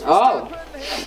Oh,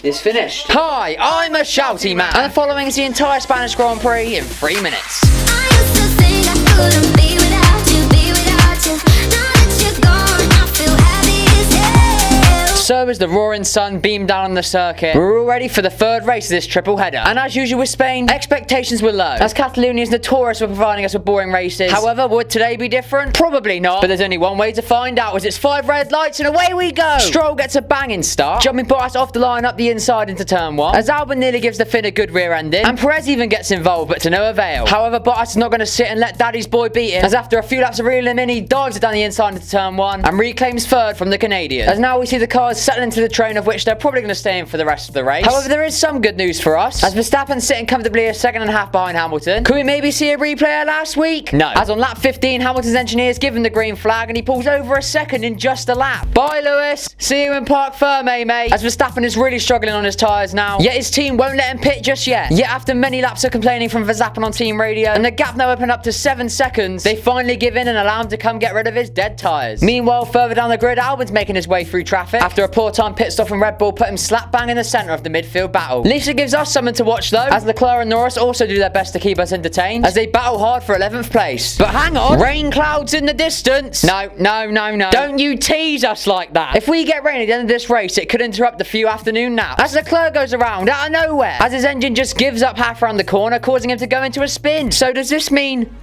it's finished. Hi, I'm a shouty man, and the following is the entire Spanish Grand Prix in 3 minutes. I used to think I couldn't be without you, be without you. Now that you're gone, I feel happy as hell. So as the roaring sun beamed down on the circuit, we're all ready for the third race of this triple header. And as usual with Spain, expectations were low, as Catalonia is notorious for providing us with boring races. However, would today be different? Probably not, but there's only one way to find out, as it's 5 red lights and away we go. Stroll gets a banging start, jumping Bottas off the line up the inside into turn 1, as Albon nearly gives the Finn a good rear ending, and Perez even gets involved, but to no avail. However, Bottas is not going to sit and let Daddy's boy beat him, as after a few laps of reeling him in, he dives it down the inside into turn 1 and reclaims third from the Canadian. As now we see the cars settle into the train, of which they're probably going to stay in for the rest of the race. However, there is some good news for us, as Verstappen sitting comfortably a second and a half behind Hamilton. Could we maybe see a replay of last week? No, as on lap 15, Hamilton's engineers give him the green flag and he pulls over a second in just a lap. Bye Lewis, see you in Parc Ferme mate, as Verstappen is really struggling on his tyres now, yet his team won't let him pit just yet. Yet after many laps of complaining from Verstappen on team radio, and the gap now opened up to 7 seconds, they finally give in and allow him to come get rid of his dead tyres. Meanwhile, further down the grid, Albon's making his way through traffic after a poor time pit stop from Red Bull put him slap bang in the centre of the midfield battle. Lisa gives us something to watch though, as Leclerc and Norris also do their best to keep us entertained, as they battle hard for 11th place. But hang on, rain clouds in the distance. No. Don't you tease us like that. If we get rain at the end of this race, it could interrupt the few afternoon naps, as Leclerc goes around out of nowhere, as his engine just gives up half around the corner, causing him to go into a spin. So does this mean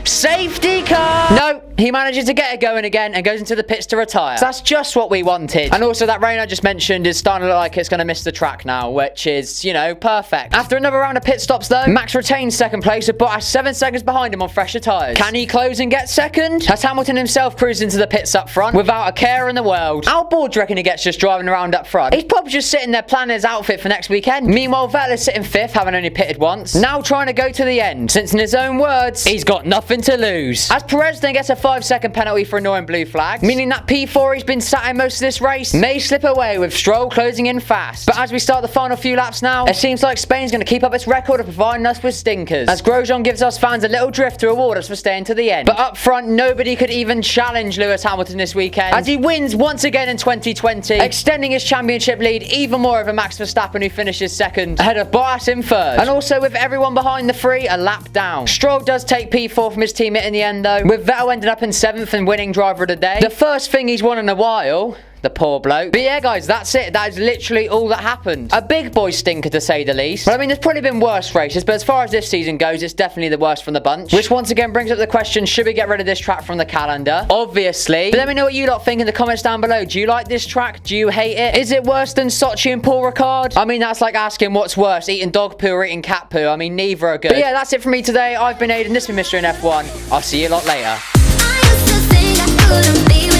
safety car? No, he manages to get it going again and goes into the pits to retire. So that's just what we wanted. And also that rain I just mentioned is starting to look like it's going to miss the track now, which is, you know, perfect. After another round of pit stops though, Max retains second place with Bottas 7 seconds behind him on fresher tyres. Can he close and get second? As Hamilton himself cruises into the pits up front without a care in the world. How bored do you reckon he gets just driving around up front? He's probably just sitting there planning his outfit for next weekend. Meanwhile, Vettel is sitting 5th, having only pitted once, now trying to go to the end, since in his own words, he's got nothing to lose. As Perez then gets a 5-second penalty for ignoring blue flags, meaning that P4 he's been sat in most of this race may slip away, with Stroll closing in fast. But as we start the final few laps now, it seems like Spain's going to keep up its record of providing us with stinkers, as Grosjean gives us fans a little drift to reward us for staying to the end. But up front, nobody could even challenge Lewis Hamilton this weekend, as he wins once again in 2020, extending his championship lead even more over Max Verstappen, who finishes second, ahead of Bottas in third. And also with everyone behind the three a lap down. Stroll does take P4 from his teammate in the end though, with Vettel ending up in 7th and winning driver of the day. The first thing he's won in a while. The poor bloke. But yeah, guys, that's it. That is literally all that happened. A big boy stinker, to say the least. But I mean, there's probably been worse races, but as far as this season goes, it's definitely the worst from the bunch. Which once again brings up the question, should we get rid of this track from the calendar? Obviously. But let me know what you lot think in the comments down below. Do you like this track? Do you hate it? Is it worse than Sochi and Paul Ricard? I mean, that's like asking what's worse, eating dog poo or eating cat poo. I mean, neither are good. But yeah, that's it from me today. I've been Aiden. This has been Mr. in F1. I'll see you a lot later. I used to think I couldn't be